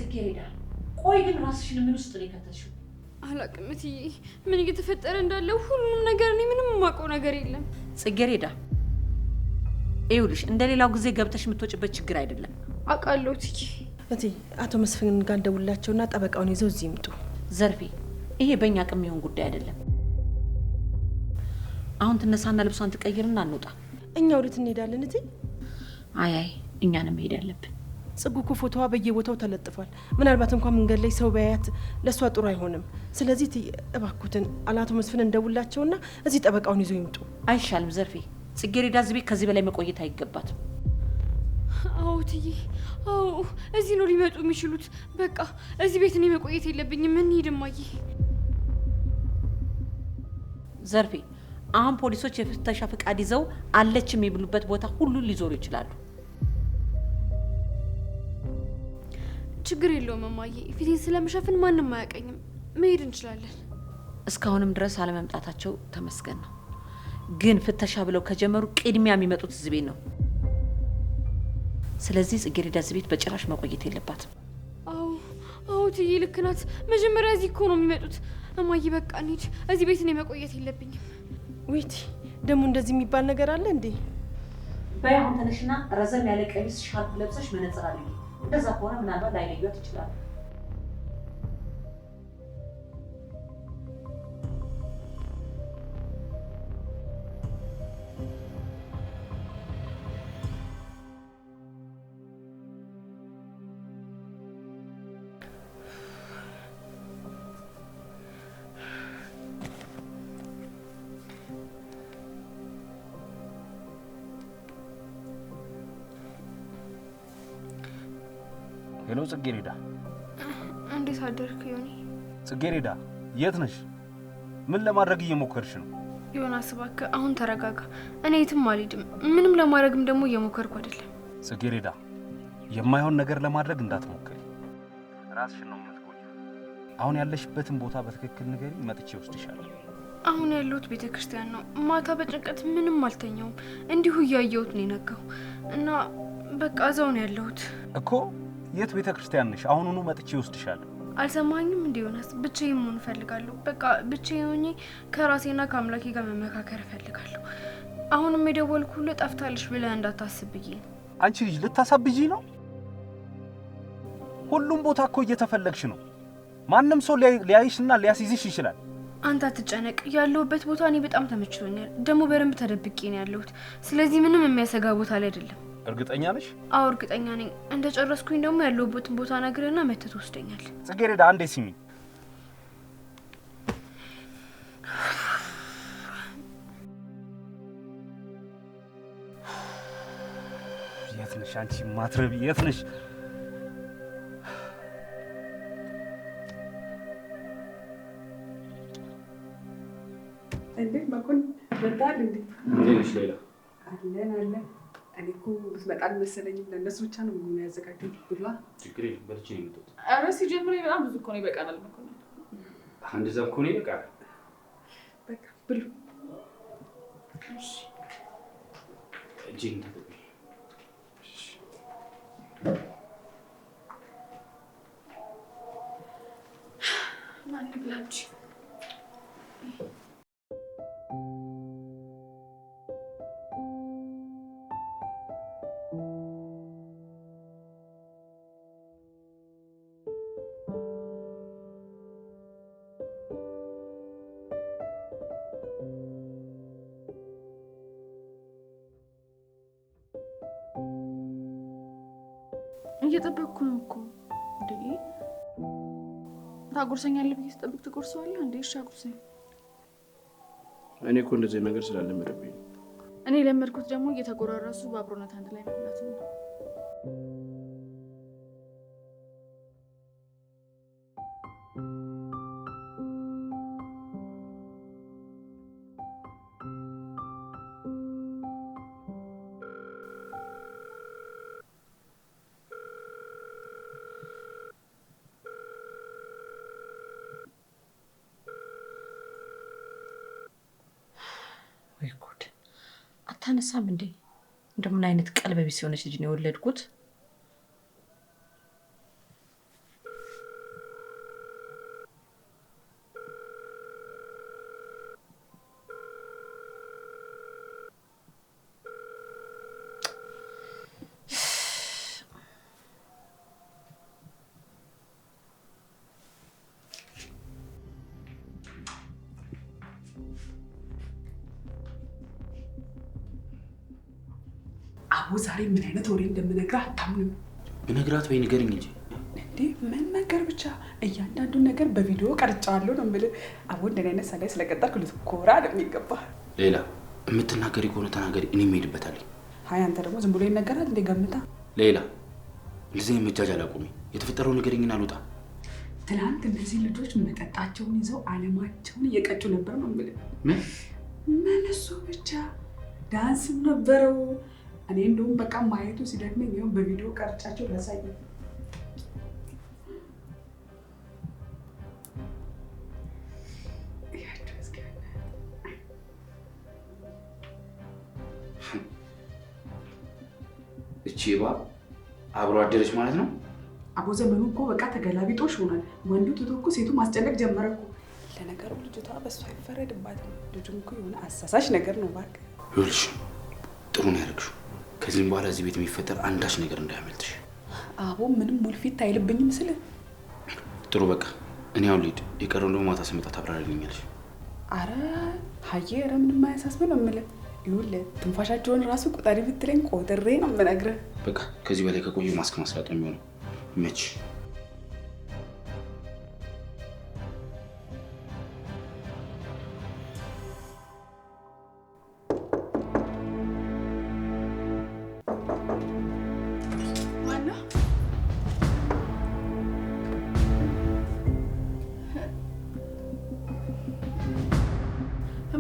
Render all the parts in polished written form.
ጽጌረዳ ቆይ ግን ራስሽን ምን ውስጥ ነው የከተትሽው? አላቅም እትዬ ምን እየተፈጠረ እንዳለ ሁሉም ነገር እኔ ምንም የማውቀው ነገር የለም። ጽጌረዳ ይኸውልሽ እንደሌላው ጊዜ ገብተሽ የምትወጭበት ችግር አይደለም። አውቃለሁ እትዬ። አቶ መስፍን ጋር እንደውላቸውና ጠበቃውን ይዘው እዚህ ይምጡ። ዘርፌ ይሄ በእኛ አቅም የሚሆን ጉዳይ አይደለም። አሁን ትነሳና ልብሷን ትቀይርና እንውጣ። እኛ ወዴት እንሄዳለን እትዬ? አይ እኛንም መሄድ ያለብን። ጽጉ እኮ ፎቶዋ በየቦታው ተለጥፏል። ምናልባት እንኳን መንገድ ላይ ሰው ቢያያት ለሷ ጥሩ አይሆንም። ስለዚህ እባክዎትን አቶ መስፍን እንደውላቸውና እዚህ ጠበቃውን ይዘው ይምጡ። አይሻልም ዘርፌ? ጽጌረዳ እዚህ ቤት ከዚህ በላይ መቆየት አይገባትም። አዎ እትዬ አዎ፣ እዚህ ነው ሊመጡ የሚችሉት። በቃ እዚህ ቤት እኔ መቆየት የለብኝም። እንሂድ እማዬ። ዘርፌ አሁን ፖሊሶች የፍተሻ ፍቃድ ይዘው አለች የሚብሉበት ቦታ ሁሉ ሊዞሩ ይችላሉ። ችግር የለውም እማዬ፣ ፊቴን ስለምሸፍን ማንም አያውቀኝም። መሄድ እንችላለን። እስካሁንም ድረስ አለመምጣታቸው ተመስገን ነው። ግን ፍተሻ ብለው ከጀመሩ ቅድሚያ የሚመጡት እዚህ ቤት ነው። ስለዚህ ጽጌረዳ እዚህ ቤት በጭራሽ መቆየት የለባትም። አዎ እትዬ ልክ ናት። መጀመሪያ እዚህ እኮ ነው የሚመጡት። እማዬ በቃ እንሂድ። እዚህ ቤት እኔ መቆየት የለብኝም። ወይት ደግሞ እንደዚህ የሚባል ነገር አለ እንዴ? በይ አሁን ተነሽና ረዘም ያለ ቀሚስ ሻርፕ ለብሰሽ መነጽር አድርጊ። እንደዛ ከሆነ ምናልባት ላይለዩት ይችላል። ሄሎ ጽጌረዳ። እንዴት አደርክ ዮኒ? ጽጌረዳ የት ነሽ? ምን ለማድረግ እየሞከርሽ ነው? ዮናስ እባክህ አሁን ተረጋጋ። እኔ የትም አልሄድም። ምንም ለማድረግም ደግሞ እየሞከርኩ አይደለም። ጽጌረዳ የማይሆን ነገር ለማድረግ እንዳትሞክሪ። ራስሽን ነው የምትጎጂው። አሁን ያለሽበትን ቦታ በትክክል ንገሪ፣ መጥቼ ወስድሻለሁ። አሁን ያለሁት ቤተክርስቲያን ነው። ማታ በጭንቀት ምንም አልተኛውም። እንዲሁ እያየሁት ነው የነጋው እና በቃ እዛው ነው ያለሁት እኮ። የት ቤተክርስቲያን ነሽ? አሁኑኑ መጥቼ ወስድሻለሁ። አልሰማኝም እንዴ ዮናስ? ብቻዬን መሆን እፈልጋለሁ። በቃ ብቻዬን ሆኜ ከራሴና ከአምላኬ ጋር መመካከር እፈልጋለሁ። አሁንም የደወልኩልህ ጠፍታለሽ ብለህ እንዳታስብ ብዬ ነው። አንቺ ልጅ ልታሳብጂ ነው? ሁሉም ቦታ እኮ እየተፈለግሽ ነው። ማንም ሰው ሊያይሽና ሊያስይዝሽ ይችላል። አንተ አትጨነቅ። ያለሁበት ቦታ እኔ በጣም ተመችቶኛል። ደግሞ በደንብ ተደብቄ ነው ያለሁት። ስለዚህ ምንም የሚያሰጋ ቦታ ላይ አይደለም። እርግጠኛ ነሽ? አዎ እርግጠኛ ነኝ። እንደጨረስኩኝ ደግሞ ያለሁበትን ቦታ ነግረና መተት ወስደኛል። ጽጌረዳ አንዴ ሲሚ። የት ነሽ አንቺ ማትረቢ? የት ነሽ? እንዴ መኮንን መጣል እንዴ? እንዴሽ ሌላ? አለን እኔ እኮ ብትመጣ አልመሰለኝም። ለእነሱ ብቻ ነው ምን ያዘጋጀው ብላ። ችግር የለም በልቼ ነው የምትወጣው። ኧረ ሲጀምር በጣም ብዙ እኮ ነው ይበቃናል መኮንን። አንድ ዘብ እኮ ነው ይበቃል። በቃ ብሉ። እሺ እጄን ተቀበል። እሺ ማን ብላች? እየጠበቅኩ ነው እኮ እንዴ። ታጎርሰኛለህ ብዬ ስጠብቅ ትጎርሰዋለህ እንዴ? እሺ አጉርሰኝ። እኔ እኮ እንደዚህ ነገር ስላለመደብኝ ነው። እኔ ለመድኩት ደግሞ እየተጎራረሱ በአብሮነት አንድ ላይ መብላት ነው። ወይ ጉድ! አታነሳም እንዴ? እንደምን አይነት ቀልበቢስ የሆነች ልጅ ነው የወለድኩት። አቦ ዛሬ ምን አይነት ወሬ እንደምነግርህ አታምንም። ብነግራት ወይ ንገሪኝ እንጂ። እንዴ ምን ነገር ብቻ እያንዳንዱን ነገር በቪዲዮ ቀርጫለሁ ነው የምልህ። አቦ እንደኔ አይነት ሰላይ ስለቀጠርኩ ልትኮራ ነው የሚገባህ። ሌላ የምትናገሪ ከሆነ ተናገሪ፣ እኔም እሄድበታለሁ። ሀይ አንተ ደግሞ ዝም ብሎ ይነገራል እንዴ? ገምታ። ሌላ እንደዚህ መጃጃል አቁሚ። የተፈጠረው ንገሪኝና ልውጣ። ትናንት እነዚህ ልጆች መጠጣቸውን ይዘው አለማቸውን እየቀጩ ነበር ነው የምልህ። ምን እሱ ብቻ ዳንስም ነበረው። እኔ እንደውም በቃ ማየቱ ሲደክመኝ ይኸው በቪዲዮ ቀርጫቸው ላሳየ። እቺ አብሮ አደረች ማለት ነው። አቦ ዘመኑ እኮ በቃ ተገላቢጦሽ ሆኗል። ወንዱ ትቶ እኮ ሴቱ ማስጨነቅ ጀመረ እኮ። ለነገሩ ልጅቷ በሷ አይፈረድባትም። ልጁም እኮ የሆነ አሳሳሽ ነገር ነው እባክህ። ይኸውልሽ ጥሩ ነው ያደረግሽው። ከዚህም በኋላ እዚህ ቤት የሚፈጠር አንዳች ነገር እንዳያመልጥሽ። አቦ ምንም ሙልፊት አይልብኝም ስለ ጥሩ በቃ እኔ አሁን ልሂድ። የቀረውን ደግሞ ማታ ስመጣ ታብራሪልኛለሽ። አረ ሀዬ ኧረ ምንም አያሳስብ ነው የምልህ። ይኸውልህ ትንፋሻቸውን ራሱ ቁጠሪ ብትለኝ ቆጥሬ ነው የምነግርህ። በቃ ከዚህ በላይ ከቆዩ ማስክ ማስላጥ ነው የሚሆነው። መች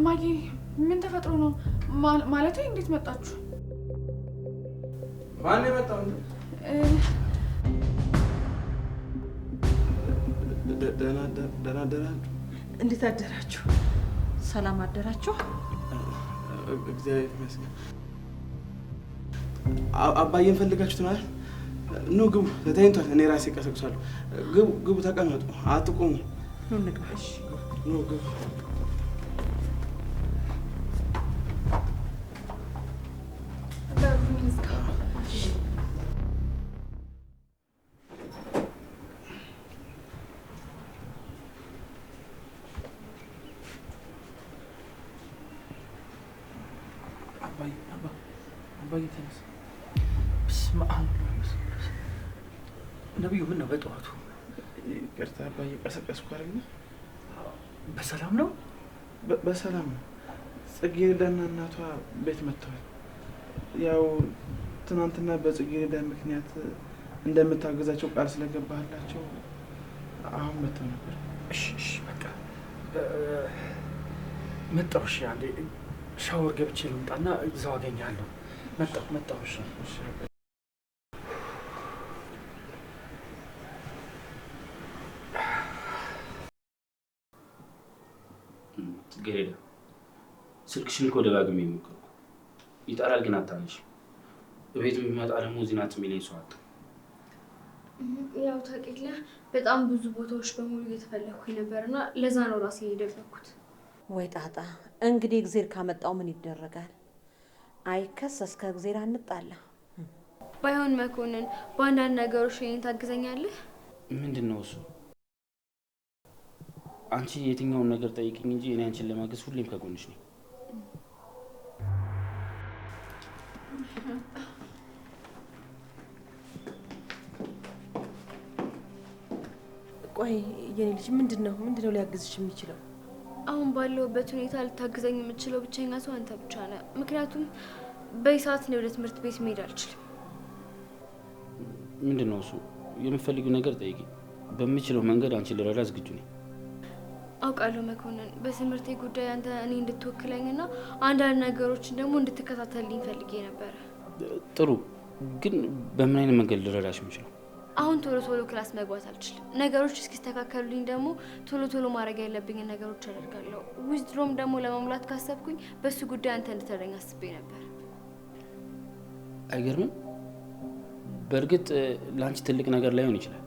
እማዬ ምን ተፈጥሮ ነው? ማለቴ እንዴት መጣችሁ? ማን የመጣው? ደህና አደራችሁ? እንዴት አደራችሁ? ሰላም አደራችሁ? እግዚአብሔር ይመስገን። አባዬን ፈልጋችሁት ማለት? ኑ ግቡ፣ ተተኝቷል። እኔ ራሴ ቀሰቅሳለሁ። ግቡ፣ ተቀመጡ፣ አትቁሙ። ኑ እንግባ። እሺ ኑ ግቡ። አባዬ ተነስ። በስመ አብ ነብዩ፣ ምን ነው በጠዋቱ? ይቅርታ አባዬ ቀሰቀስኩ አይደል? በሰላም ነው? በሰላም ነው። ጽጌረዳና እናቷ ቤት መጥተዋል። ያው ትናንትና በጽጌረዳ ምክንያት እንደምታገዛቸው ቃል ስለገባህላቸው አሁን መጥተው ነበር። እሺ በቃ መጣሁ። እሺ አንዴ ሻወር ገብቼ ልምጣና እዛው አገኛለሁ። መጣሁ። እሺ ጽጌረዳ ስልክሽን እኮ ደጋግሜ የሞከርኩ ይጠራል፣ ግን አታነሺም። በቤት የሚመጣ ደግሞ ዚናት የሚለኝ ሰው አጣሁ። ያው ታውቂያለሽ በጣም ብዙ ቦታዎች በሙሉ እየተፈለኩኝ ነበርና ለዛ ነው ራሴ የደበኩት። ወይ ጣጣ! እንግዲህ እግዜር ካመጣው ምን ይደረጋል? አይከሰስ ከእግዜር አንጣላ። ባይሆን መኮንን በአንዳንድ ነገሮች እኔን ታግዘኛለህ? ምንድን ነው እሱ? አንቺ የትኛውን ነገር ጠይቅኝ እንጂ እኔ አንቺን ለማገዝ ሁሌም ከጎንሽ ነኝ። ቆይ የኔ ልጅ ምንድነው ሊያግዝሽ የሚችለው? አሁን ባለሁበት ሁኔታ ልታግዘኝ የምችለው ብቸኛ ሰው አንተ ብቻ ነህ። ምክንያቱም በዚህ ሰዓት እኔ ወደ ትምህርት ቤት መሄድ አልችልም። ምንድን ነው እሱ? የምፈልጊው ነገር ጠይቂ። በምችለው መንገድ አንቺን ልረዳ ዝግጁ ነኝ። አውቃለሁ መኮንን፣ በትምህርቴ ጉዳይ አንተ እኔ እንድትወክለኝና አንዳንድ ነገሮችን ደግሞ እንድትከታተልልኝ ፈልጌ ነበረ። ጥሩ፣ ግን በምን አይነት መንገድ ልረዳሽ የምችለው? አሁን ቶሎ ክላስ መግባት አልችልም። ነገሮች እስኪስተካከሉልኝ ደግሞ ቶሎ ማድረግ ያለብኝን ነገሮች አደርጋለሁ። ዊዝድሮም ደግሞ ለመሙላት ካሰብኩኝ በሱ ጉዳይ አንተ እንድትረዳኝ አስቤ ነበር። አይገርምም? በእርግጥ ለአንቺ ትልቅ ነገር ላይሆን ይችላል።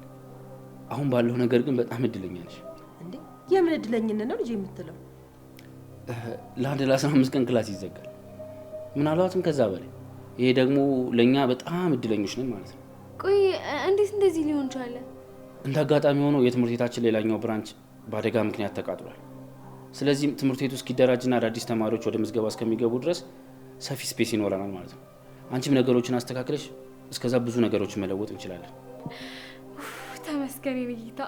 አሁን ባለው ነገር ግን በጣም እድለኛ ነሽ። እንዴ የምን እድለኝነት ነው ልጅ የምትለው? ለአንድ ለ15 ቀን ክላስ ይዘጋል፣ ምናልባትም ከዛ በላይ። ይሄ ደግሞ ለእኛ በጣም እድለኞች ነን ማለት ነው። ቆይ እንዴት እንደዚህ ሊሆን ቻለ? እንደ አጋጣሚ ሆኖ የትምህርት ቤታችን ሌላኛው ብራንች በአደጋ ምክንያት ተቃጥሏል። ስለዚህም ትምህርት ቤቱ እስኪደራጅና አዳዲስ ተማሪዎች ወደ ምዝገባ እስከሚገቡ ድረስ ሰፊ ስፔስ ይኖረናል ማለት ነው። አንቺም ነገሮችን አስተካክለሽ እስከዛ ብዙ ነገሮችን መለወጥ እንችላለን። ተመስገን ጌታ።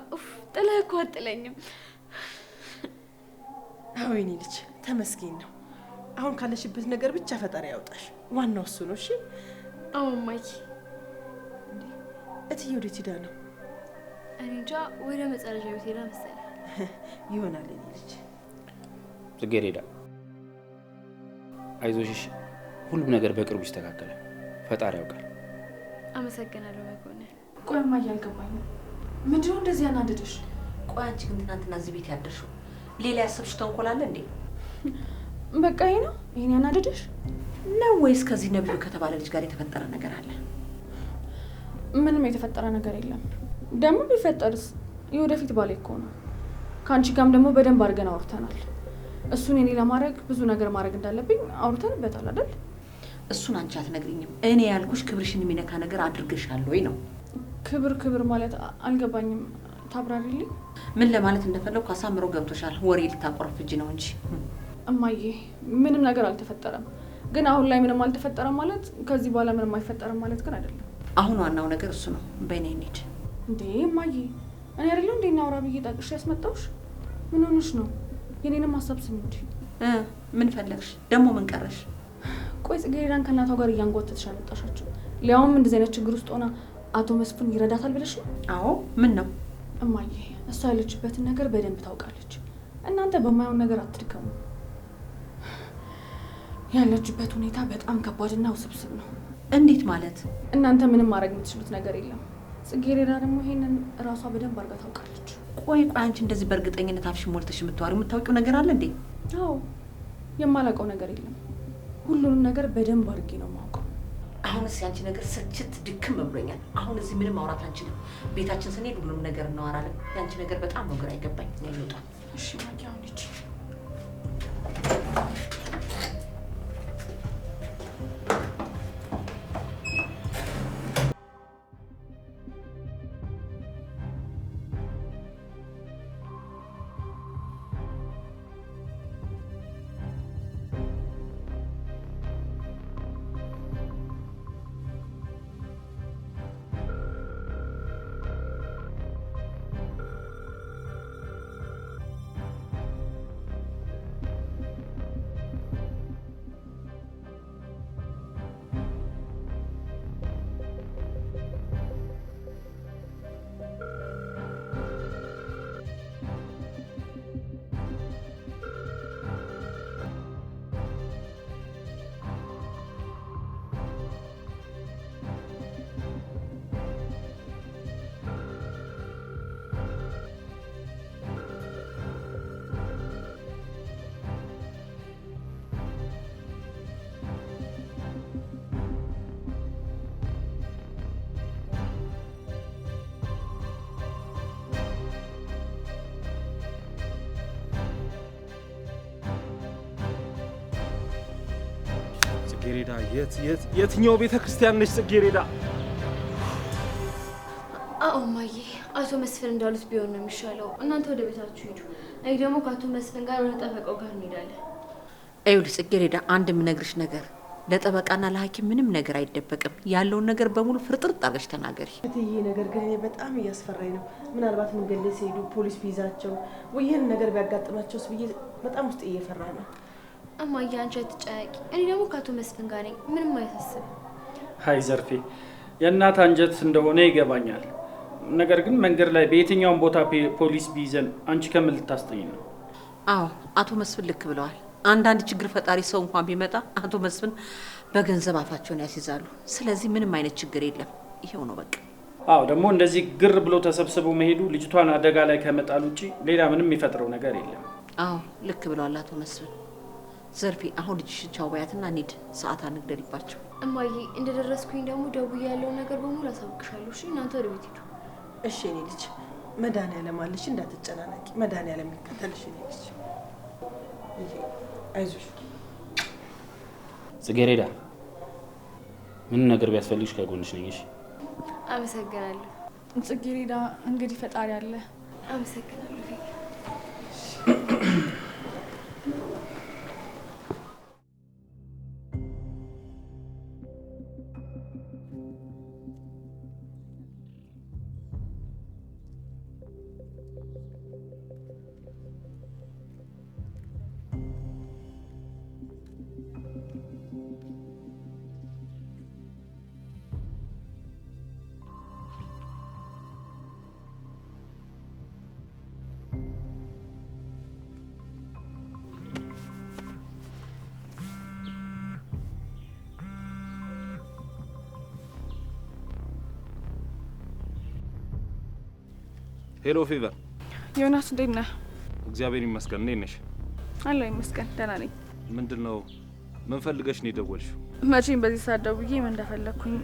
ጥለህ እኮ አጥለኝም። አዎ የኔ ልጅ ተመስገን ነው። አሁን ካለሽበት ነገር ብቻ ፈጣሪ ያውጣሽ። ዋናው እሱ ነው። እሺ አዎ እማዬ። እትዬ ወዴት ሄዳ ነው? እኔ እንጃ፣ ወደ መጸለጃ ቤት ሄዳ መሰለኝ። ይሆናል የኔ ልጅ። ጽጌረዳ አይዞሽ፣ ሁሉም ነገር በቅርቡ ይስተካከላል። ፈጣሪ ያውቃል። አመሰግናለሁ መኮንን። ቆይ እማዬ አልገባኝም። ምንድነው እንደዚህ ያናደደሽ? ቆይ አንቺ ግን ትናንትና እዚህ ቤት ያደርሽው ሌላ ያሰብሽው ተንኮል አለ እንዴ? በቃ ይሄ ነው ይሄን ያናደደሽ ነው ወይስ ከዚህ ነብዩ ከተባለ ልጅ ጋር የተፈጠረ ነገር አለ? ምንም የተፈጠረ ነገር የለም። ደግሞ ቢፈጠርስ የወደፊት ባሌ እኮ ነው። ከአንቺ ጋርም ደግሞ በደንብ አድርገን አውርተናል። እሱን የኔ ለማድረግ ብዙ ነገር ማድረግ እንዳለብኝ አውርተንበታል አይደል? እሱን አንቺ አትነግሪኝም። እኔ ያልኩሽ ክብርሽን የሚነካ ነገር አድርገሻል ወይ ነው። ክብር ማለት አልገባኝም። ታብራሪልኝ። ምን ለማለት እንደፈለኩ አሳምሮ ገብቶሻል። ወሬ ልታቆርፍጂ ነው እንጂ እማዬ ምንም ነገር አልተፈጠረም። ግን አሁን ላይ ምንም አልተፈጠረም ማለት ከዚህ በኋላ ምንም አይፈጠርም ማለት ግን አይደለም። አሁን ዋናው ነገር እሱ ነው። በእኔ እንሂድ። እንዴ እማዬ እኔ አይደለሁ እንዴ እናውራ ብዬ ጠቅሼ ያስመጣሁሽ? ምን ሆነሽ ነው? የኔንም ሀሳብ ስሚ እንጂ። ምን ፈለግሽ ደግሞ? ምን ቀረሽ? ቆይ ጽጌረዳን ከእናቷ ጋር እያንጓተትሽ አመጣሻቸው? ሊያውም እንደዚህ አይነት ችግር ውስጥ ሆና አቶ መስፍን ይረዳታል ብለሽ ነው? አዎ ምን ነው እማዬ፣ እሷ ያለችበትን ነገር በደንብ ታውቃለች። እናንተ በማይሆን ነገር አትድከሙ። ያለችበት ሁኔታ በጣም ከባድና ውስብስብ ነው። እንዴት ማለት? እናንተ ምንም ማድረግ የምትችሉት ነገር የለም። ጽጌረዳ ደግሞ ይሄንን እራሷ በደንብ አድርጋ ታውቃለች። ቆይ አንቺ እንደዚህ በእርግጠኝነት አፍሽ ሞልተሽ የምታወቂው ነገር አለ እንዴ? አዎ የማላውቀው ነገር የለም። ሁሉንም ነገር በደንብ አድርጌ ነው የማውቀው። አሁንስ ያንቺ ነገር ስልችት ድክም ብሎኛል። አሁን እዚህ ምንም ማውራት አንችልም። ቤታችን ስንሄድ ሁሉንም ነገር እናወራለን። ያንቺ ነገር በጣም ነው ግራ አይገባኝ። ይወጣ። እሺ ማኪያ ሆነች። ጽጌረዳ የትኛው ቤተ ክርስቲያን ነች ጽጌረዳ? አዎ እማዬ፣ አቶ መስፍን እንዳሉት ቢሆን ነው የሚሻለው። እናንተ ወደ ቤታችሁ ሂዱ። እኔ ደግሞ ከአቶ መስፍን ጋር ወደ ጠበቃው ጋር እንሄዳለን። ይኸውልሽ ጽጌረዳ፣ አንድ የምነግርሽ ነገር፣ ለጠበቃና ለሐኪም ምንም ነገር አይደበቅም። ያለውን ነገር በሙሉ ፍርጥርጥ አድርገሽ ተናገሪ። እትዬ ነገር ግን እኔ በጣም እያስፈራኝ ነው። ምናልባት መንገድ ላይ ሲሄዱ ፖሊስ ቢይዛቸው ወይ ይህን ነገር ቢያጋጥማቸውስ ብዬ በጣም ውስጥ እየፈራ ነው። እማዬ አንቺ አትጨነቂ። እኔ ደግሞ ከአቶ መስፍን ጋር ነኝ። ምንም አያሳስብም። ሀይ ዘርፌ፣ የእናት አንጀት እንደሆነ ይገባኛል። ነገር ግን መንገድ ላይ በየትኛውም ቦታ ፖሊስ ቢይዘን አንቺ ከምን ልታስጠኝ ነው? አዎ አቶ መስፍን ልክ ብለዋል። አንዳንድ ችግር ፈጣሪ ሰው እንኳን ቢመጣ አቶ መስፍን በገንዘብ አፋቸውን ያስይዛሉ። ስለዚህ ምንም አይነት ችግር የለም። ይሄው ነው በቃ። አዎ ደግሞ እንደዚህ ግር ብሎ ተሰብስቦ መሄዱ ልጅቷን አደጋ ላይ ከመጣል ውጪ ሌላ ምንም የሚፈጥረው ነገር የለም። አዎ ልክ ብለዋል አቶ መስፍን። ዘርፌ አሁን ልጅሽን ቻው በያትና እንሂድ፣ ሰዓት አንግደልባቸው። እማዬ እንደደረስኩኝ ደግሞ ደውዬ ያለውን ነገር በሙሉ አሳውቅሻለሁ። እሺ እናንተ ወደ ቤት ሂዱ። እሺ እኔ ልጅ መድኃኒዓለም አለሽ፣ እንዳትጨናነቂ። መድኃኒዓለም ይከተልሽ እኔ ልጅ። አይዞሽ ጽጌረዳ፣ ምንም ነገር ቢያስፈልግሽ ከጎንሽ ነኝ። እሺ አመሰግናለሁ ጽጌረዳ። እንግዲህ ፈጣሪ አለ። አመሰግናለሁ። ሄሎ ፌቨር። ዮናስ እንዴት ነህ? እግዚአብሔር ይመስገን። እንዴት ነሽ? አለሁ ይመስገን ደህና ነኝ። ምንድነው? ምን ፈልገሽ ነው የደወልሽው? መቼም በዚህ ሰዓት ደውዬ ምን እንደፈለኩኝ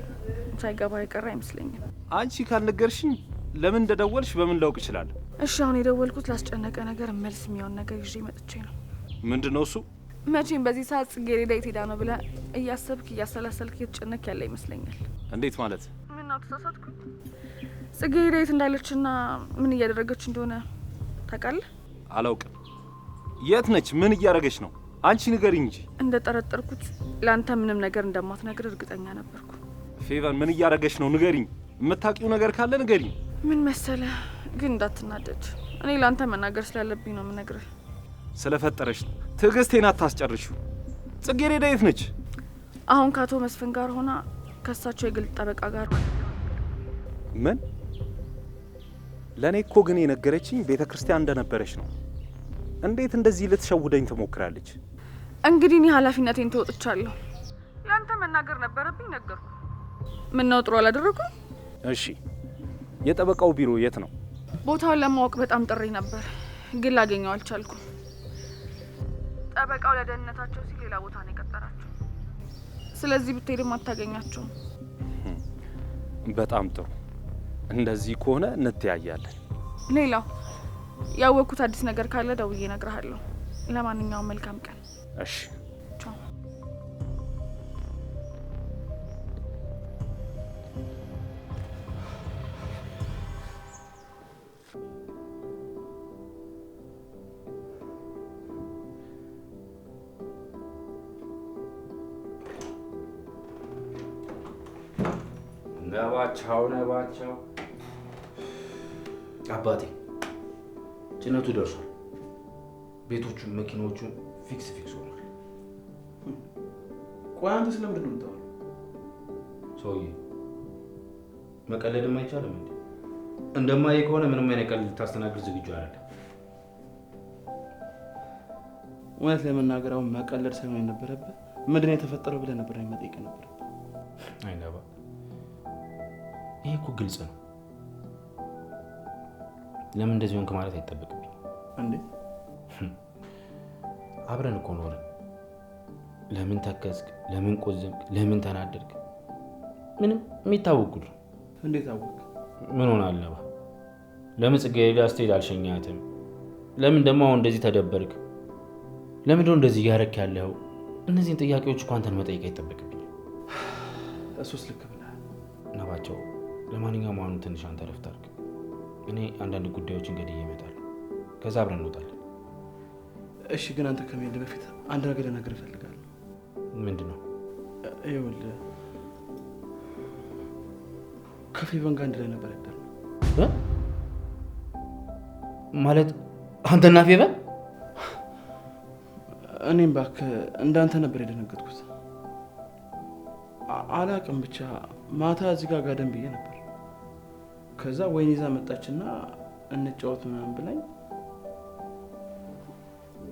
ሳይገባ የቀረ አይመስለኝም። አንቺ ካልነገርሽኝ ለምን እንደደወልሽ በምን ላውቅ እችላለሁ? እሺ አሁን የደወልኩት ላስጨነቀ ነገር መልስ የሚሆን ነገር ይዤ መጥቼ ነው። ምንድነው እሱ? መቼም በዚህ ሰዓት ጽጌረዳ የት ሄዳ ነው ብለህ እያሰብክ እያሰላሰልክ እየተጨነቅ ያለ ይመስለኛል። እንዴት ማለት? ምን ነው ተሳሳትኩ? ጽጌረዳ የት እንዳለችና ምን እያደረገች እንደሆነ ታውቃለህ? አላውቅም። የት ነች? ምን እያደረገች ነው? አንቺ ንገሪኝ እንጂ። እንደጠረጠርኩት ለአንተ ምንም ነገር እንደማትነግር እርግጠኛ ነበርኩ። ፌቨን ምን እያደረገች ነው? ንገሪኝ። የምታውቂው ነገር ካለ ንገሪኝ። ምን መሰለህ ግን እንዳትናደድ፣ እኔ ለአንተ መናገር ስላለብኝ ነው የምነግርህ። ስለፈጠረሽ ነው። ትዕግስቴን አታስጨርሺው። ጽጌረዳ የት ነች? አሁን ከአቶ መስፍን ጋር ሆና ከሳቸው የግል ጠበቃ ጋር። ምን? ለእኔ እኮ ግን የነገረችኝ ቤተ ክርስቲያን እንደነበረች ነው። እንዴት እንደዚህ ልትሸውደኝ ትሞክራለች? እንግዲህ እኔ ኃላፊነቴን ተወጥቻለሁ። ለአንተ መናገር ነበረብኝ፣ ነገርኩ። ምን ነው ጥሩ አላደረኩም? እሺ፣ የጠበቃው ቢሮ የት ነው? ቦታውን ለማወቅ በጣም ጥሪ ነበር፣ ግን ላገኘው አልቻልኩም። ጠበቃው ለደህንነታቸው ሲል ሌላ ቦታ ነው የቀጠራቸው። ስለዚህ ብትሄድም አታገኛቸውም። በጣም ጥሩ። እንደዚህ ከሆነ እንተያያለን። ሌላው ያወቅኩት አዲስ ነገር ካለ ደውዬ እነግርሃለሁ። ለማንኛውም መልካም ቀን። እሺ። ቻው። ነባቸው አባቴ ጭነቱ ደርሷል። ቤቶቹ መኪናዎቹ ፊክስ ሆኗል። ቆይ አንተ ስለምንድን ነው የምታወራው? ሰውዬ መቀለድም አይቻልም እንዴ? እንደማየ ከሆነ ምንም አይነት ቀልድ ልታስተናግድ ዝግጁ አይደለም። እውነት ለመናገር አሁን መቀለድ ሳይሆን የነበረብህ ምንድን ነው የተፈጠረው ብለህ ነበር መጠየቅ ነበረብህ። አይ ነባ፣ ይሄ እኮ ግልጽ ነው። ለምን እንደዚህ ሆንክ ማለት አይጠበቅብኝ። እንዴ አብረን እኮ ኖርን። ለምን ተከዝክ? ለምን ቆዘምክ? ለምን ተናደድክ? ምንም የሚታወቅ ጉድ ነው። እንዴት አወቅ? ምን ሆናል ነባ? ለምን ጽጌረዳ ስትሄድ አልሸኛትም? ለምን ደግሞ አሁን እንደዚህ ተደበርክ? ለምን ነው እንደዚህ እያደረክ ያለው? እነዚህን ጥያቄዎች እኮ አንተን መጠየቅ አይጠበቅብኝ። እሱስ ልክ ብለሃል ነባቸው። ለማንኛውም አሁን ትንሽ አንተ ረፍት አድርግ። እኔ አንዳንድ ጉዳዮች እንግዲህ ይመጣሉ፣ ከዛ አብረን እንወጣለን። እሺ፣ ግን አንተ ከመሄድ በፊት አንድ ነገር ልነግርህ እፈልጋለሁ። ምንድን ነው? ይኸውልህ ከፌቨን ጋር አንድ ላይ ነበር ያደርነው። ማለት አንተና ፌቨን? እኔም እባክህ እንዳንተ ነበር የደነገጥኩት። አላቅም ብቻ ማታ እዚህ ጋር ጋደም ብዬ ነበር። ከዛ ወይን ይዛ መጣችና እንጫወት ምናምን ብላኝ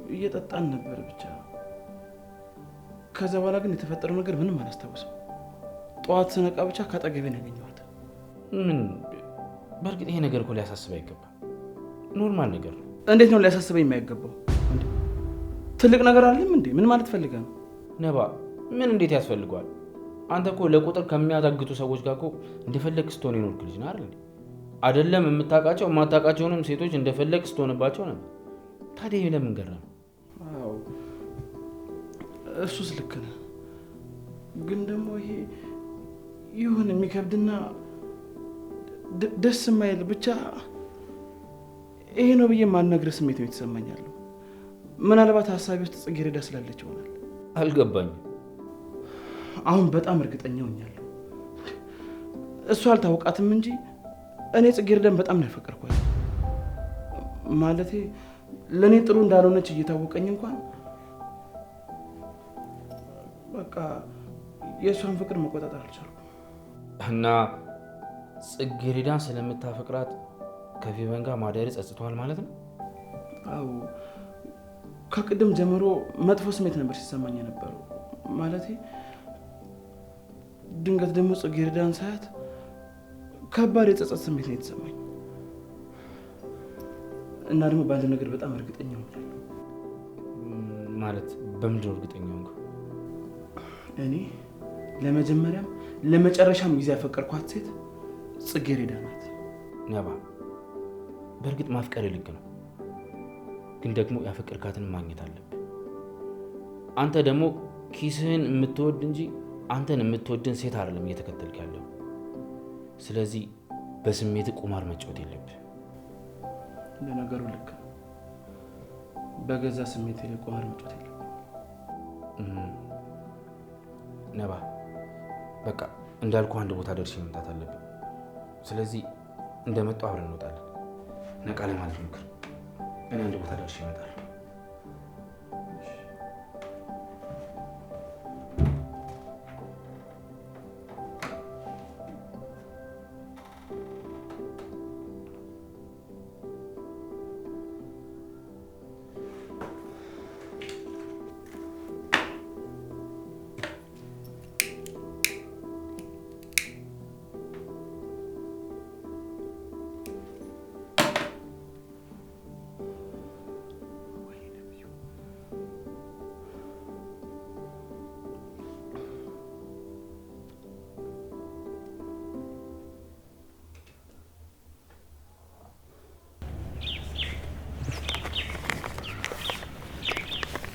እየጠጣን ነበር ብቻ። ከዛ በኋላ ግን የተፈጠረው ነገር ምንም አላስታውስም። ጠዋት ስነቃ ብቻ ካጠገቤ ነው ያገኘኋት። ምን? በእርግጥ ይሄ ነገር እኮ ሊያሳስብ አይገባም። ኖርማል ነገር ነው። እንዴት ነው ሊያሳስበኝ የማይገባው? ትልቅ ነገር አይደለም እንዴ? ምን ማለት ፈልገህ ነው? ነባ፣ ምን እንዴት ያስፈልገዋል? አንተ እኮ ለቁጥር ከሚያዳግቱ ሰዎች ጋር እኮ እንደፈለግ ስትሆን የኖርክ ልጅ ነህ አይደል? አይደለም የምታውቃቸው የማታውቃቸውንም ሴቶች እንደፈለግ ስትሆንባቸው ነበር። ታዲያ ለምን ገረመ? አዎ እሱስ ልክ ነህ። ግን ደግሞ ይሄ ይሁን የሚከብድና ደስ የማይል ብቻ ይሄ ነው ብዬ የማልነግርህ ስሜት ነው የተሰማኛለሁ። ምናልባት ሀሳቤ ውስጥ ጽጌረዳ ስላለች ይሆናል። አልገባኝም። አሁን በጣም እርግጠኛ ሆኛለሁ። እሱ አልታወቃትም እንጂ እኔ ጽጌረዳን በጣም ነው ያፈቀርኳት። ማለቴ ለእኔ ጥሩ እንዳልሆነች እየታወቀኝ እንኳን በቃ የእሷን ፍቅር መቆጣጠር አልቻልኩም። እና ጽጌረዳን ስለምታፈቅራት ከፌቨን ጋር ማደር ጸጽቷል ማለት ነው? አዎ፣ ከቅድም ጀምሮ መጥፎ ስሜት ነበር ሲሰማኝ የነበረው። ማለቴ ድንገት ደግሞ ጽጌረዳን ሳያት ከባድ የጸጸት ስሜት ነው የተሰማኝ። እና ደግሞ በአንድ ነገር በጣም እርግጠኛ ነኝ። ማለት በምንድነው እርግጠኛ ሆንኩ? እኔ ለመጀመሪያም ለመጨረሻም ጊዜ ያፈቀርኳት ሴት ጽጌረዳ ናት። ነባ፣ በእርግጥ ማፍቀር ልክ ነው፣ ግን ደግሞ ያፈቀርካትን ማግኘት አለብህ። አንተ ደግሞ ኪስህን የምትወድ እንጂ አንተን የምትወድን ሴት አይደለም እየተከተልክ ያለው። ስለዚህ በስሜት ቁማር መጫወት የለብህ። ለነገሩ ልክ ነው። በገዛ ስሜት ላይ ቁማር መጫወት የለብህ። ነባ፣ በቃ እንዳልኩ አንድ ቦታ ደርሼ መምጣት አለብን። ስለዚህ እንደመጣሁ አብረን እንወጣለን። ነቃ ለማለት ሞክር። እኔ አንድ ቦታ ደርሼ እመጣለሁ።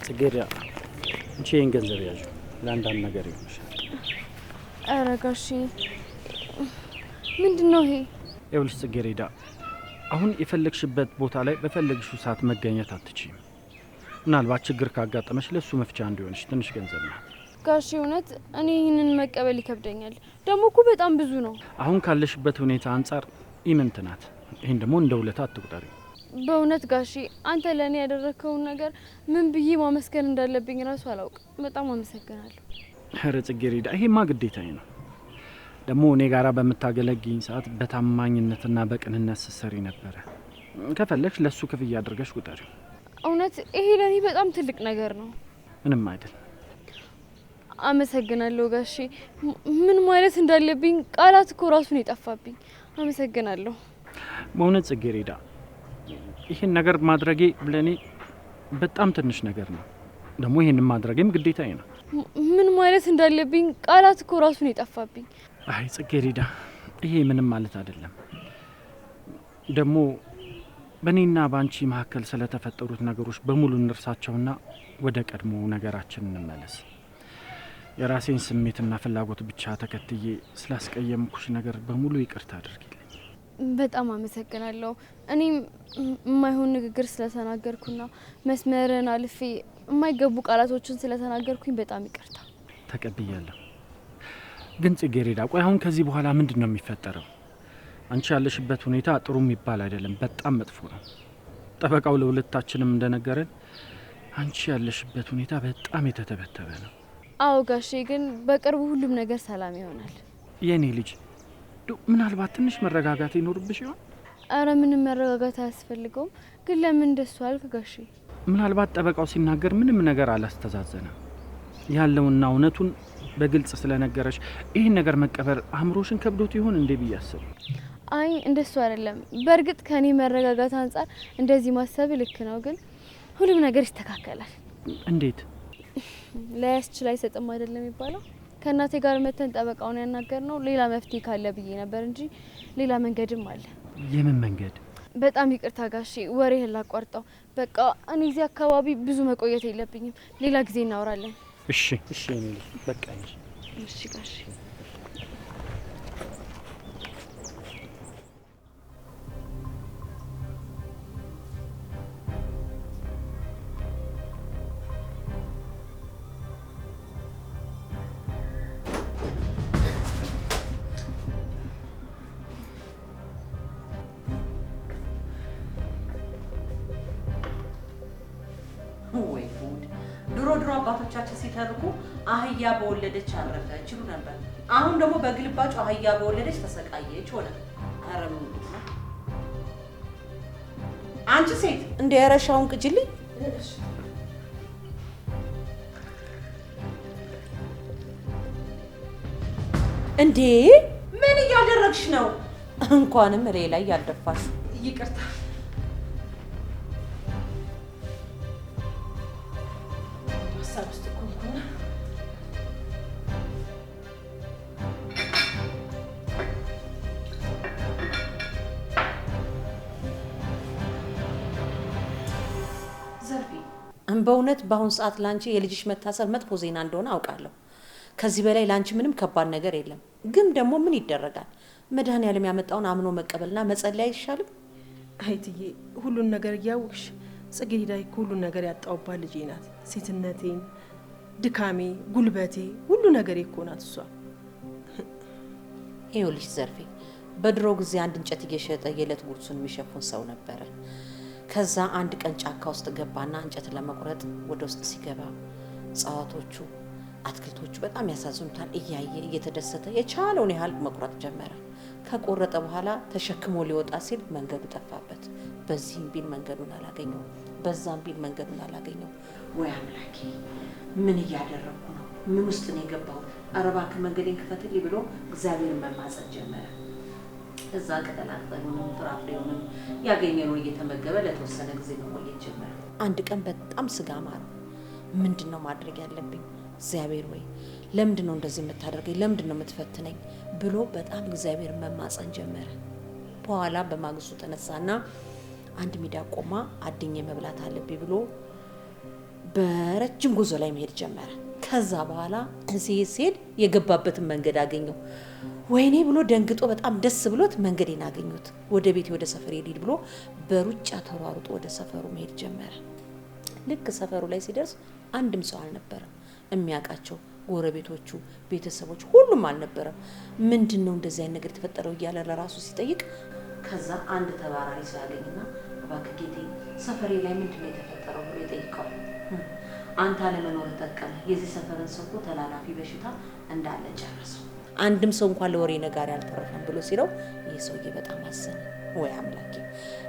ጽጌረዳ፣ እንቺ ይህን ገንዘብ ያዥ፣ ለአንዳንድ ነገር ይሆንሻል። ኧረ ጋሼ ምንድን ነው ይሄ? ይኸውልሽ ጽጌረዳ፣ አሁን የፈለግሽበት ቦታ ላይ በፈለግሽው ሰዓት መገኘት አትችይም። ምናልባት ችግር ካጋጠመሽ ለእሱ መፍቻ እንዲሆንሽ ትንሽ ገንዘብ ናት። ጋሼ እውነት እኔ ይህንን መቀበል ይከብደኛል። ደግሞ እኮ በጣም ብዙ ነው። አሁን ካለሽበት ሁኔታ አንጻር ኢምንት ናት። ይህን ደግሞ እንደ ውለታ አትቁጠሪ። በእውነት ጋሼ አንተ ለእኔ ያደረግከውን ነገር ምን ብዬ ማመስገን እንዳለብኝ ራሱ አላውቅም። በጣም አመሰግናለሁ። ኧረ ጽጌረዳ፣ ይሄማ ግዴታዬ ነው። ደግሞ እኔ ጋራ በምታገለግኝ ሰዓት በታማኝነትና በቅንነት ስትሰሪ ነበረ። ከፈለግሽ ለእሱ ክፍያ አድርገሽ ቁጠሪ። እውነት ይሄ ለእኔ በጣም ትልቅ ነገር ነው። ምንም አይደል። አመሰግናለሁ ጋሼ። ምን ማለት እንዳለብኝ ቃላት እኮ ራሱን የጠፋብኝ። አመሰግናለሁ በእውነት ጽጌረዳ። ይህን ነገር ማድረጌ ለእኔ በጣም ትንሽ ነገር ነው። ደግሞ ይህንን ማድረጌም ግዴታዬ ነው። ምን ማለት እንዳለብኝ ቃላት እኮ ራሱን የጠፋብኝ። አይ ጽጌረዳ፣ ይሄ ምንም ማለት አይደለም። ደግሞ በእኔና በአንቺ መካከል ስለተፈጠሩት ነገሮች በሙሉ እንርሳቸውና ወደ ቀድሞ ነገራችን እንመለስ። የራሴን ስሜትና ፍላጎት ብቻ ተከትዬ ስላስቀየምኩሽ ነገር በሙሉ ይቅርታ አድርጊልኝ። በጣም አመሰግናለሁ። እኔም የማይሆን ንግግር ስለተናገርኩና መስመርን አልፌ የማይገቡ ቃላቶችን ስለተናገርኩኝ በጣም ይቅርታ። ተቀብያለሁ። ግን ጽጌረዳ፣ ቆይ አሁን ከዚህ በኋላ ምንድን ነው የሚፈጠረው? አንቺ ያለሽበት ሁኔታ ጥሩ የሚባል አይደለም፣ በጣም መጥፎ ነው። ጠበቃው ለሁለታችንም እንደነገረን አንቺ ያለሽበት ሁኔታ በጣም የተተበተበ ነው። አዎ ጋሼ፣ ግን በቅርቡ ሁሉም ነገር ሰላም ይሆናል። የኔ ልጅ፣ ምናልባት ትንሽ መረጋጋት ይኖርብሽ ይሆን? አረ ምንም መረጋጋት አያስፈልገውም። ግን ለምን እንደሱ አልክ ጋሼ? ምናልባት ጠበቃው ሲናገር ምንም ነገር አላስተዛዘነም። ያለውና እውነቱን በግልጽ ስለነገረሽ ይህን ነገር መቀበል አእምሮሽን ከብዶት ይሆን እንዴ ብዬ አስብ። አይ እንደሱ አይደለም። በእርግጥ ከኔ መረጋጋት አንጻር እንደዚህ ማሰብ ልክ ነው። ግን ሁሉም ነገር ይስተካከላል። እንዴት? ላያስችል አይሰጥም አይደለም የሚባለው። ከእናቴ ጋር መተን ጠበቃውን ያናገር ነው ሌላ መፍትሄ ካለ ብዬ ነበር እንጂ ሌላ መንገድም አለ። የምን መንገድ? በጣም ይቅርታ ጋሼ፣ ወሬህን ላቋርጠው። በቃ እኔ እዚህ አካባቢ ብዙ መቆየት የለብኝም። ሌላ ጊዜ እናወራለን። እሺ እሺ፣ እኔ በቃ እንጂ። እሺ ጋሼ። ወይ ጉድ! ድሮ አባቶቻችን ሲተርኩ አህያ በወለደች አረፈች ይሉ ነበር። አሁን ደግሞ በግልባጩ አህያ በወለደች ተሰቃየች ሆነ። ኧረ ምንድን ነው? አንቺ ሴት እንደ ያረሻውን ቅጅልኝ። እንዴ ምን እያደረግሽ ነው? እንኳንም እኔ ላይ ያልደፋሽ። ይቅርታ ሀሳብ ውስጥ እኮ እንኳን በእውነት በአሁን ሰዓት ላንቺ የልጅሽ መታሰር መጥፎ ዜና እንደሆነ አውቃለሁ። ከዚህ በላይ ላንቺ ምንም ከባድ ነገር የለም። ግን ደግሞ ምን ይደረጋል? መድኃኒዓለም ያመጣውን አምኖ መቀበልና መጸለይ አይሻልም? አይትዬ ሁሉን ነገር እያወቅሽ ጽጌረዳ እኮ ሁሉን ነገር ያጣውባት ልጄ ናት። ሴትነቴን፣ ድካሜ፣ ጉልበቴ ሁሉ ነገር እኮ ናት እሷ። ይኸውልሽ ዘርፌ በድሮ ጊዜ አንድ እንጨት እየሸጠ የዕለት ጉርሱን የሚሸፍን ሰው ነበረ። ከዛ አንድ ቀን ጫካ ውስጥ ገባና እንጨት ለመቁረጥ ወደ ውስጥ ሲገባ እጽዋቶቹ፣ አትክልቶቹ በጣም ያሳዝኑታል። እያየ እየተደሰተ የቻለውን ያህል መቁረጥ ጀመረ። ከቆረጠ በኋላ ተሸክሞ ሊወጣ ሲል መንገዱ ጠፋበት። በዚህም ቢል መንገዱን አላገኘው፣ በዛም ቢል መንገዱን አላገኘው። ወይ አምላኬ ምን እያደረኩ ነው? ምን ውስጥ ነው የገባሁት? ኧረ እባክህ መንገዴን ክፈትልኝ ብሎ እግዚአብሔርን መማጸን ጀመረ። እዛ ቅጠላቅጠሉንም ፍራፍሬውንም ያገኘነው እየተመገበ ለተወሰነ ጊዜ መቆየት ጀመረ። አንድ ቀን በጣም ስጋ ማረው። ምንድን ነው ማድረግ ያለብኝ? እግዚአብሔር ወይ ለምንድን ነው እንደዚህ የምታደርገኝ? ለምንድን ነው የምትፈትነኝ? ብሎ በጣም እግዚአብሔርን መማጸን ጀመረ። በኋላ በማግስቱ ተነሳና አንድ ሚዳቆማ አድኜ መብላት አለብኝ ብሎ በረጅም ጉዞ ላይ መሄድ ጀመረ። ከዛ በኋላ ሲሄድ የገባበትን መንገድ አገኘው። ወይኔ ብሎ ደንግጦ በጣም ደስ ብሎት መንገዴን አገኙት። ወደ ቤቴ ወደ ሰፈሬ ልሂድ ብሎ በሩጫ ተሯሩጦ ወደ ሰፈሩ መሄድ ጀመረ። ልክ ሰፈሩ ላይ ሲደርስ አንድም ሰው አልነበረም። የሚያውቃቸው ጎረቤቶቹ፣ ቤተሰቦች ሁሉም አልነበረም። ምንድነው እንደዚህ አይነት ነገር የተፈጠረው እያለ ለራሱ ሲጠይቅ ከዛ አንድ ተባራሪ ሰው ያገኝና እባክህ ጌቴ ሰፈሬ ላይ ምንድነው የተፈጠረው ብሎ ይጠይቀዋል። አንተ አለመኖር ተጠቀመ የዚህ ሰፈርን ሰው እኮ ተላላፊ በሽታ እንዳለ ጨረሰው። አንድም ሰው እንኳን ለወሬ ነጋሪ አልተረፈም ብሎ ሲለው ይህ ሰውዬ በጣም አዘነ። ወይ አምላኬ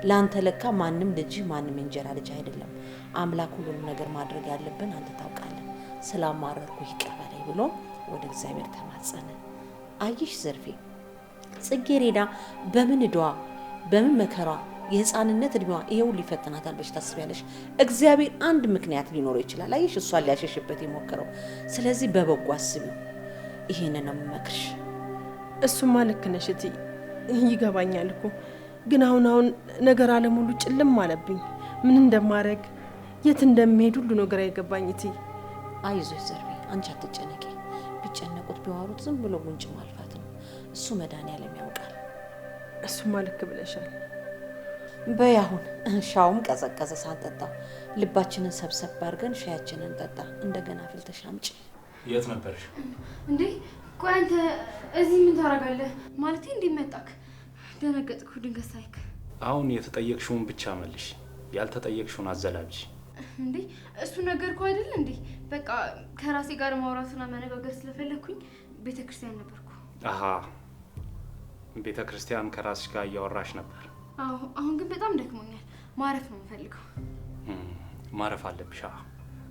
ለአንተ ለካ ማንም ልጅ ማንም እንጀራ ልጅ አይደለም። አምላክ ሁሉንም ነገር ማድረግ ያለብን አንተ ታውቃለህ። ስላማረርኩ ይቅር በለኝ ብሎ ወደ እግዚአብሔር ተማጸነ። አየሽ ዘርፌ ጽጌረዳ በምን እድዋ በምን መከራ የህፃንነት እድሜዋ ይሄው ሊፈተናታል ብለሽ ታስቢያለሽ? እግዚአብሔር አንድ ምክንያት ሊኖረው ይችላል። አየሽ እሷን ሊያሸሽበት የሞከረው። ስለዚህ በበጎ አስቢው። ይሄንን ነው የምመክርሽ። እሱማ ልክ ነሽ እትዬ፣ ይገባኛል እኮ ግን አሁን ነገር አለሙሉ ጭልም አለብኝ። ምን እንደማረግ የት እንደምሄድ ሁሉ ነገር አይገባኝ እትዬ። አይዞሽ ዘርፌ አንቺ አትጨነቂ። ቢጨነቁት ቢዋሩት ዝም ብሎ ጉንጭ ማልፋት ነው። እሱ መድኃኒዓለም ያውቃል። እሱማ ልክ ብለሻል። በይ አሁን ሻውም ቀዘቀዘ ሳንጠጣ ልባችንን ሰብሰብ አድርገን ሻያችንን ጠጣ። እንደገና ፍልተሽ አምጪ። የት ነበርሽ እንዴ? ቆይ አንተ እዚህ ምን ታደርጋለህ? ማለቴ እንዴት መጣክ? ደነገጥኩ ድንገት ሳይክ። አሁን የተጠየቅሽውን ብቻ መልሽ፣ ያልተጠየቅሽውን አዘላብጂ። እንዴ እሱ ነገርኩ አይደል እንዴ? በቃ ከራሴ ጋር ማውራትና መነጋገር ስለፈለኩኝ ቤተክርስቲያን ነበርኩ። አሃ ቤተክርስቲያን ከራስሽ ጋር እያወራሽ ነበር? አዎ። አሁን ግን በጣም ደክሞኛል፣ ማረፍ ነው የምፈልገው። ማረፍ አለብሽ።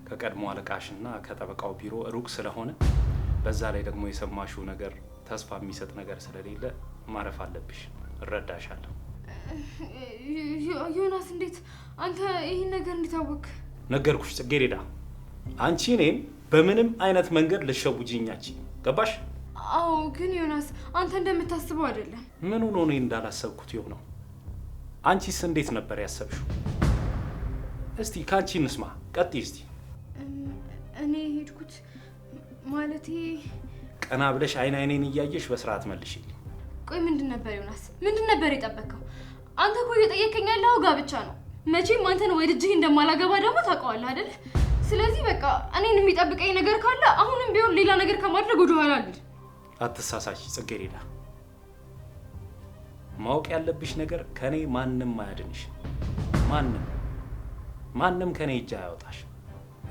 ከቀድሞ አለቃሽና ከጠበቃው ቢሮ ሩቅ ስለሆነ በዛ ላይ ደግሞ የሰማሽው ነገር ተስፋ የሚሰጥ ነገር ስለሌለ ማረፍ አለብሽ። እረዳሻለሁ። ዮናስ እንዴት አንተ ይህን ነገር እንዲታወቅ? ነገርኩሽ ጽጌረዳ፣ አንቺ እኔን በምንም አይነት መንገድ ልትሸውጂኛች ገባሽ? አዎ ግን ዮናስ አንተ እንደምታስበው አይደለም። ምን ሆኖ እኔ እንዳላሰብኩት ይሆነው? አንቺስ እንዴት ነበር ያሰብሽው? እስቲ ካንቺ እንስማ። ቀጥይ እስቲ። እኔ ሄድኩት ማለቴ ቀና ብለሽ አይኔን እያየሽ በስርዓት መልሽልኝ። ቆይ ምንድን ነበር ዮናስ? ምንድን ነበር የጠበቀው? አንተ እኮ እየጠየቀኝ ያለው ጋብቻ ነው። መቼም አንተን ወድጄህ እንደማላገባ ደግሞ ታውቀዋለህ አይደል? ስለዚህ በቃ እኔን የሚጠብቀኝ ነገር ካለ አሁንም ቢሆን ሌላ ነገር ከማድረግ ወደ ኋላ አልል። አትሳሳች ጽጌረዳ። ማወቅ ያለብሽ ነገር ከኔ ማንም አያድንሽ። ማንም ከኔ እጅ አያወጣሽ።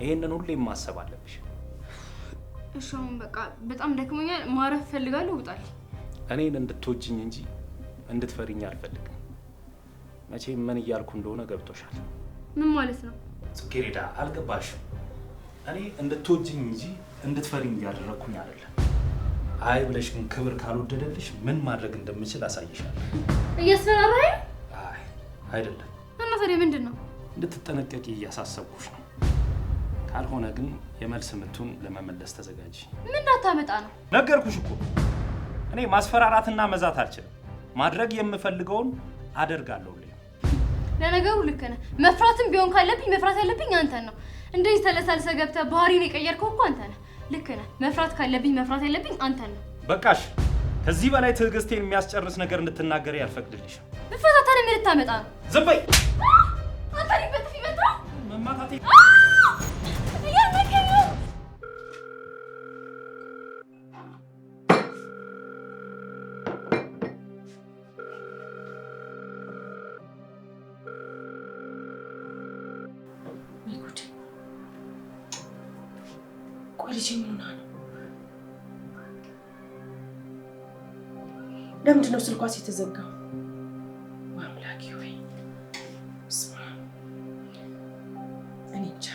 ይሄንን ሁሌም ማሰብ አለብሽ። እሺ አሁን በቃ በጣም ደክሞኛል፣ ማረፍ ፈልጋለሁ። ውጣል። እኔን እንድትወጂኝ እንጂ እንድትፈሪኝ አልፈልግም። መቼም ምን እያልኩ እንደሆነ ገብቶሻል። ምን ማለት ነው ጽጌረዳ? አልገባሽም? እኔ እንድትወጂኝ እንጂ እንድትፈሪኝ እያደረኩኝ አይደለም። አይ ብለሽ ግን ክብር ካልወደደልሽ ምን ማድረግ እንደምችል አሳይሻለሁ። እያስፈራራኸኝ? አይ አይደለም። እና ታዲያ ምንድን ነው? እንድትጠነቀቂ እያሳሰብኩሽ ነው። ካልሆነ ግን የመልስ ምቱን ለመመለስ ተዘጋጂ። ምን እንዳታመጣ ነው? ነገርኩሽ እኮ እኔ ማስፈራራትና መዛት አልችልም። ማድረግ የምፈልገውን አደርጋለሁ። ለነገሩ ልክ ነህ። መፍራትም ቢሆን ካለብኝ መፍራት ያለብኝ አንተን ነው። እንደዚህ ተለሳልሰ ገብተህ ባህሪን የቀየርከው እኮ አንተ ነህ። ልክ ነህ። መፍራት ካለብኝ መፍራት ያለብኝ አንተን ነው። በቃሽ። ከዚህ በላይ ትዕግስቴን የሚያስጨርስ ነገር እንድትናገሪ አልፈቅድልሽም። ብፈታተን ምን ልታመጣ ነው? ዝም በይ። አንተ ሊበጥፍ ይመጣ መማታቴ እያመከኝ ነው። ልጄ ምን ሆና ነው? ለምንድን ነው ስልኳስ የተዘጋው? አምላኬ ሆይ ስማ፣ እኔ እንጃ።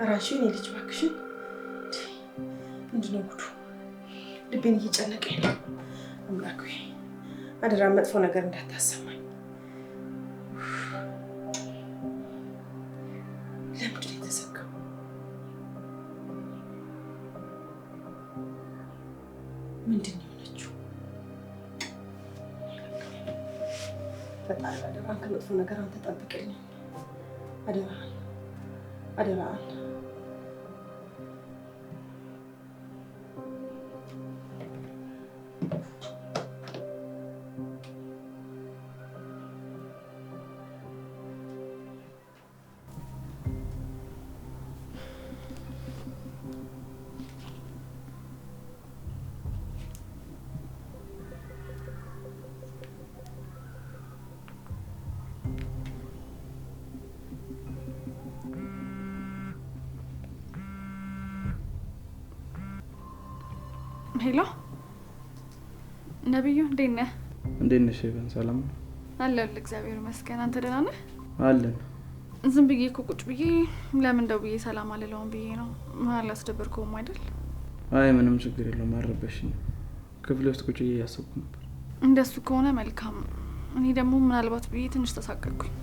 እራሱ የኔ ልጅ እባክሽን፣ ምንድን ነው ጉዱ? ልቤን እየጨነቀኝ ነው። አምላኬ ሆይ አደራ መጥፎ ነገር እንዳታሰማኝ። ለምንድን ነው የተዘጋው? ምንድን ነው የሆነችው? ፈጣሪ አደራህን ከመጥፎ ነገር አንተ ጠብቅልኝ። አደራህን አደራህን። ሄሎ ነብዩ፣ እንዴት ነህ? እንዴት ነሽ? ሄቨን ሰላም ነው? አለሁልህ እግዚአብሔር ይመስገን። አንተ ደህና ነህ? አለን። ዝም ብዬ እኮ ቁጭ ብዬ ለምን ደውዬ ሰላም አልለውም ብዬ ነው። አላስደበርኩህም አይደል? አይ ምንም ችግር የለውም፣ አልረበሽኝም። ክፍሌ ውስጥ ቁጭ ብዬ እያሰብኩ ነበር። እንደሱ ከሆነ መልካም። እኔ ደግሞ ምናልባት ብዬ ትንሽ ተሳቀቅኩኝ።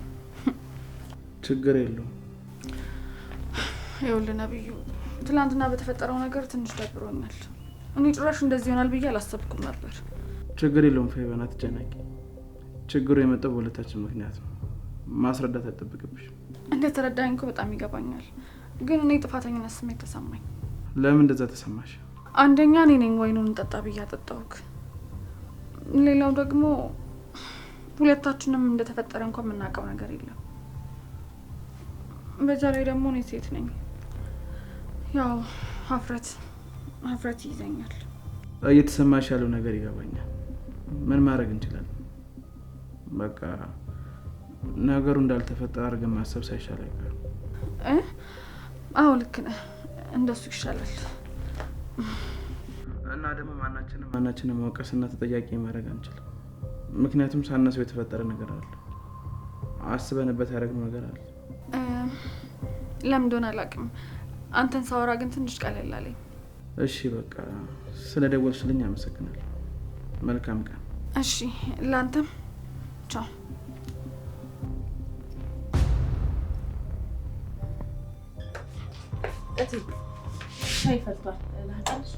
ችግር የለውም። ይኸውልህ ነብዩ፣ ትላንትና በተፈጠረው ነገር ትንሽ ደብሮኛል። እኔ ጭራሽ እንደዚህ ይሆናል ብዬ አላሰብኩም ነበር። ችግር የለውም ፌቨን፣ አትጨናቂ። ችግሩ የመጣው በሁለታችን ምክንያት ነው። ማስረዳት አይጠብቅብሽም። እንደተረዳኝ እኮ በጣም ይገባኛል፣ ግን እኔ ጥፋተኝነት ስሜት ተሰማኝ። ለምን እንደዛ ተሰማሽ? አንደኛ እኔ ነኝ ወይኑን እንጠጣ ብዬ አጠጣሁክ። ሌላው ደግሞ ሁለታችንም እንደተፈጠረ እንኳን የምናውቀው ነገር የለም። በዛ ላይ ደግሞ እኔ ሴት ነኝ። ያው ሀፍረት ይዘኛል። እየተሰማሽ ያለው ነገር ይገባኛል። ምን ማድረግ እንችላለን? በቃ ነገሩ እንዳልተፈጠረ አድርገን ማሰብ ሳይሻል አይቀርም። አዎ ልክ ነህ፣ እንደሱ ይሻላል። እና ደግሞ ማናችንም መውቀስና ተጠያቂ ማድረግ አንችልም። ምክንያቱም ሳናስበው የተፈጠረ ነገር አለ፣ አስበንበት ያደረግነው ነገር አለ። ለምን እንደሆነ አላውቅም። አንተን ሳወራ ግን ትንሽ ቀለል አለኝ። እሺ በቃ ስለ ደወልሽልኝ አመሰግናለሁ። መልካም ቀን። እሺ ለአንተም ቻው። ሻይ ፈልቷል። ላንጣልሽ?